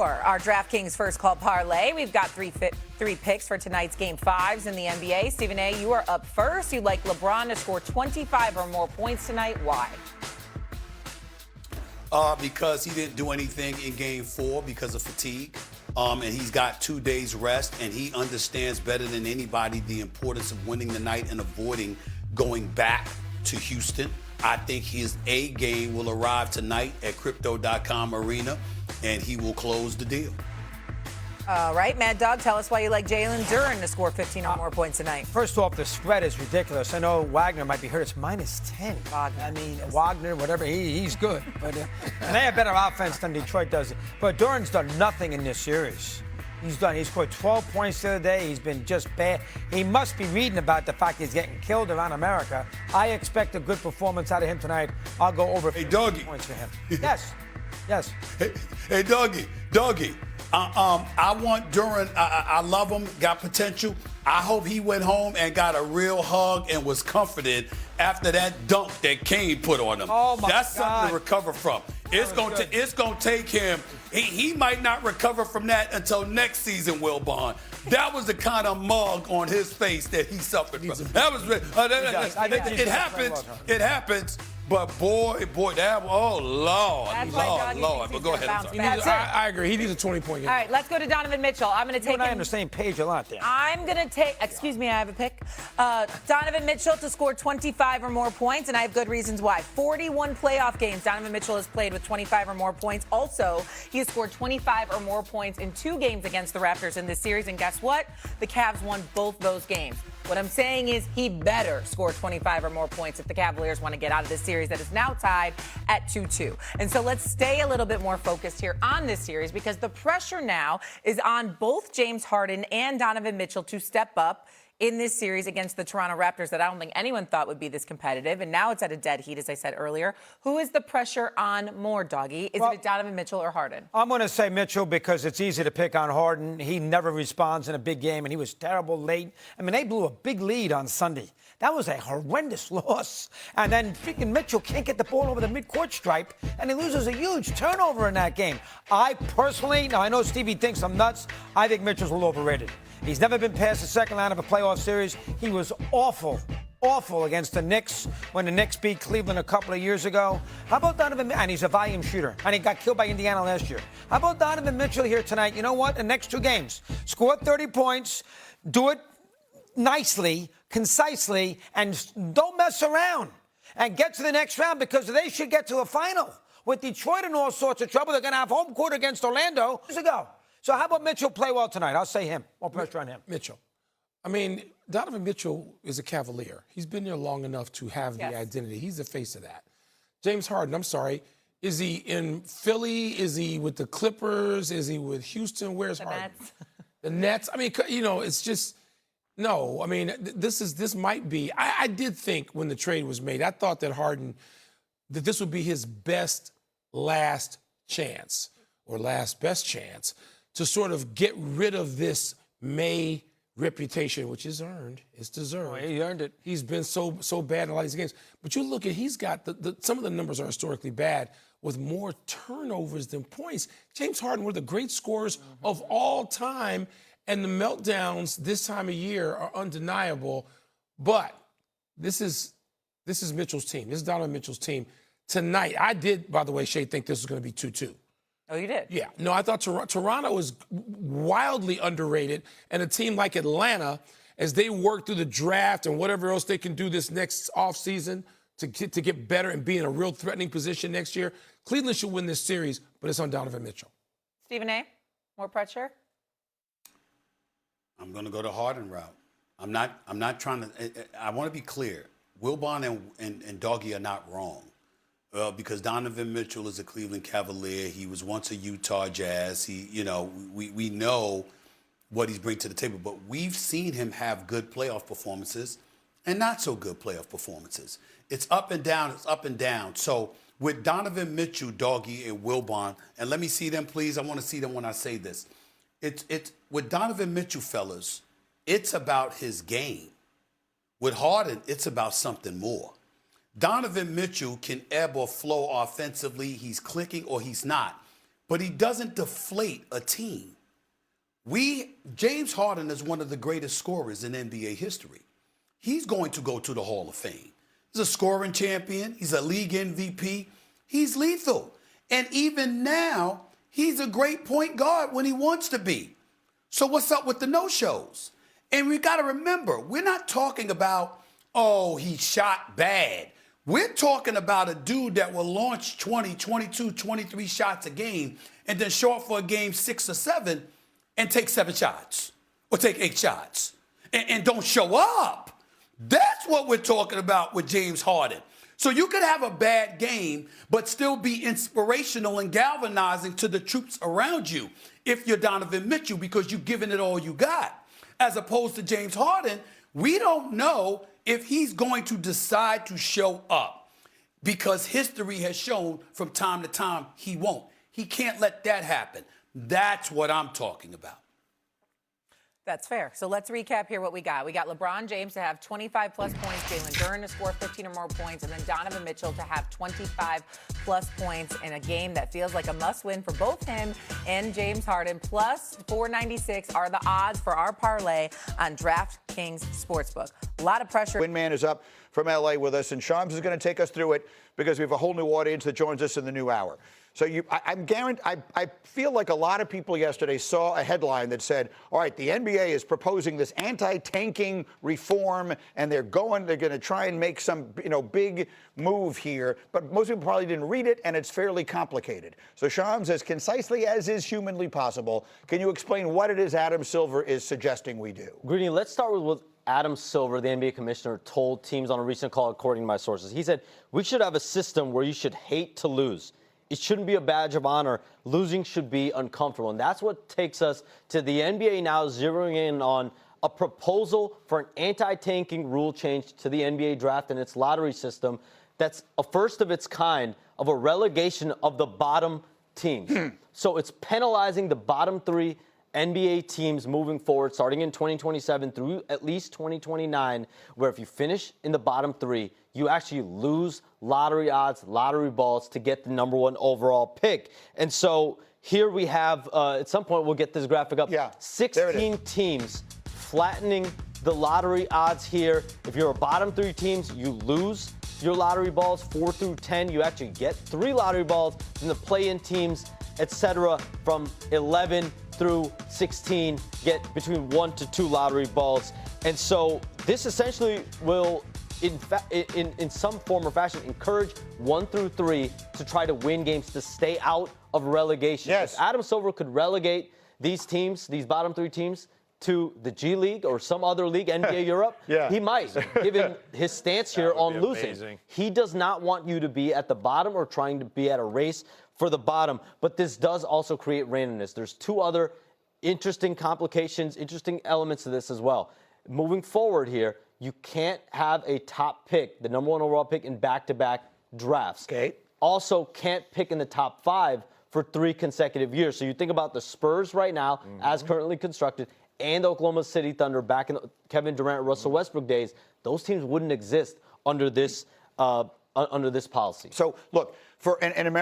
more. Our DraftKings First Call Parlay. We've got three picks for tonight's Game 5s in the NBA. Stephen A., you are up first. You'd like LeBron to score 25 or more points tonight. Why? Because he didn't do anything in Game 4 because of fatigue. And he's got 2 days rest, and he understands better than anybody the importance of winning the night and avoiding going back to Houston. I think his A game will arrive tonight at Crypto.com Arena, and he will close the deal. All right, Mad Dog, tell us why you like Jalen Duren to score 15 or more points tonight. First off, the spread is ridiculous. I know Wagner might be hurt. It's -10. Wagner. I mean, Wagner, whatever, he's good. But and they have better offense than Detroit does. But Duren's done nothing in this series. He scored 12 points the other day. He's been just bad. He must be reading about the fact he's getting killed around America. I expect a good performance out of him tonight. I'll go over 15 points for him. Yes. Hey, Dougie. I want Duren. I love him. Got potential. I hope he went home and got a real hug and was comforted after that dunk that Kane put on him. Oh my That's God. something to recover from. It's gonna take him. He might not recover from that until next season, Will Bond. That was the kind of mug on his face that he suffered from. That was it happens. It happens. But boy, that Lord. But go ahead. I agree. He needs a 20-point game. All right, let's go to Donovan Mitchell. I'm going to take him. I am on the same page a lot there. I'm going to take, excuse me, I have a pick. Donovan Mitchell to score 25 or more points, and I have good reasons why. 41 playoff games Donovan Mitchell has played with 25 or more points. Also, he has scored 25 or more points in 2 games against the Raptors in this series, and guess what? The Cavs won both those games. What I'm saying is he better score 25 or more points if the Cavaliers want to get out of this series that is now tied at 2-2. And so let's stay a little bit more focused here on this series because the pressure now is on both James Harden and Donovan Mitchell to step up in this series against the Toronto Raptors that I don't think anyone thought would be this competitive. And now it's at a dead heat, as I said earlier. Who is the pressure on more, Doggy? Is it Donovan Mitchell or Harden? I'm going to say Mitchell because it's easy to pick on Harden. He never responds in a big game, and he was terrible late. I mean, they blew a big lead on Sunday. That was a horrendous loss. And then freaking Mitchell can't get the ball over the midcourt stripe, and he loses a huge turnover in that game. I personally, now I know Stevie thinks I'm nuts, I think Mitchell's a little overrated. He's never been past the second round of a playoff series. He was awful against the Knicks when the Knicks beat Cleveland a couple of years ago. How about Donovan Mitchell? And he's a volume shooter, and he got killed by Indiana last year. How about Donovan Mitchell here tonight? You know what? The next 2 games, score 30 points, do it nicely, concisely, and don't mess around and get to the next round because they should get to a final. With Detroit in all sorts of trouble, they're going to have home court against Orlando. Years ago. So how about Mitchell play well tonight? I'll say him. More pressure on him. Mitchell. I mean, Donovan Mitchell is a Cavalier. He's been there long enough to have the identity. He's the face of that. James Harden, I'm sorry. Is he in Philly? Is he with the Clippers? Is he with Houston? Where's Harden? Nets. The Nets. I mean, you know, it's just no. I mean, this might be. I did think when the trade was made, I thought that Harden, that this would be his last chance or last best chance to sort of get rid of this May reputation, which is earned, it's deserved. Oh, he earned it. He's been so bad in a lot of these games. But you look at, he's got some of the numbers are historically bad with more turnovers than points. James Harden, one of the great scorers of all time, and the meltdowns this time of year are undeniable. But this is Mitchell's team. This is Donovan Mitchell's team. Tonight, I did, by the way, Shay, think this was going to be 2-2. Oh, you did? Yeah. No, I thought Toronto was wildly underrated, and a team like Atlanta, as they work through the draft and whatever else they can do this next offseason to get better and be in a real threatening position next year, Cleveland should win this series, but it's on Donovan Mitchell. Stephen A., more pressure? I'm going to go the Harden route. I'm not trying to. I want to be clear. Wilbon and Doggy are not wrong. Because Donovan Mitchell is a Cleveland Cavalier. He was once a Utah Jazz. We know what he's bringing to the table. But we've seen him have good playoff performances and not so good playoff performances. It's up and down. It's up and down. So with Donovan Mitchell, Doggy, and Wilbon, and let me see them, please. I want to see them when I say this. It's with Donovan Mitchell, fellas, it's about his game. With Harden, it's about something more. Donovan Mitchell can ebb or flow offensively. He's clicking or he's not. but he doesn't deflate a team. James Harden is one of the greatest scorers in NBA history. He's going to go to the Hall of Fame. He's a scoring champion. He's a league MVP. He's lethal. And even now, he's a great point guard when he wants to be. So what's up with the no-shows? And we got to remember, we're not talking about, oh, he shot bad. We're talking about a dude that will launch 20, 22, 23 shots a game and then show up for a game 6 or 7 and take 7 shots or take 8 shots and don't show up. That's what we're talking about with James Harden. So you could have a bad game, but still be inspirational and galvanizing to the troops around you if you're Donovan Mitchell because you've given it all you got. As opposed to James Harden, we don't know if he's going to decide to show up because history has shown from time to time he won't. He can't let that happen. That's what I'm talking about. That's fair. So let's recap here what we got. We got LeBron James to have 25-plus points, Jalen Duren to score 15 or more points, and then Donovan Mitchell to have 25-plus points in a game that feels like a must-win for both him and James Harden. Plus 496 are the odds for our parlay on DraftKings Sportsbook. A lot of pressure. Winman is up from L.A. with us, and Shams is going to take us through it because we have a whole new audience that joins us in the new hour. So I feel like a lot of people yesterday saw a headline that said, all right, the NBA is proposing this anti-tanking reform, and they're going to try and make some, big move here. But most people probably didn't read it, and it's fairly complicated. So Shams, as concisely as is humanly possible, can you explain what it is Adam Silver is suggesting we do? Greeny, let's start with what Adam Silver, the NBA commissioner, told teams on a recent call, according to my sources. He said, we should have a system where you should hate to lose. It shouldn't be a badge of honor. Losing should be uncomfortable. And that's what takes us to the NBA now zeroing in on a proposal for an anti-tanking rule change to the NBA draft and its lottery system that's a first of its kind of a relegation of the bottom teams. So it's penalizing the bottom 3 NBA teams moving forward, starting in 2027 through at least 2029, where if you finish in the bottom 3, you actually lose lottery odds, lottery balls to get the #1 overall pick. And so here we have, at some point, we'll get this graphic up. Yeah, 16 teams flattening the lottery odds here. If you're a bottom 3 teams, you lose your lottery balls. 4 through 10, you actually get 3 lottery balls. And the play-in teams, etc., from 11 through 16 get between 1 to 2 lottery balls. And so this essentially will, in some form or fashion, encourage 1 through 3 to try to win games to stay out of relegation. Yes. If Adam Silver could relegate these teams, these bottom 3 teams, to the G League or some other league, NBA Europe, yeah. He might, given his stance here on losing. Amazing. He does not want you to be at the bottom or trying to be at a race for the bottom. But this does also create randomness. There's 2 other interesting complications, interesting elements to this as well. Moving forward here, you can't have a top pick, the #1 overall pick, in back-to-back drafts. Okay. Also can't pick in the top 5 for 3 consecutive years. So you think about the Spurs right now, as currently constructed, and the Oklahoma City Thunder back in the Kevin Durant, Russell Westbrook days. Those teams wouldn't exist under this policy. So look, for an American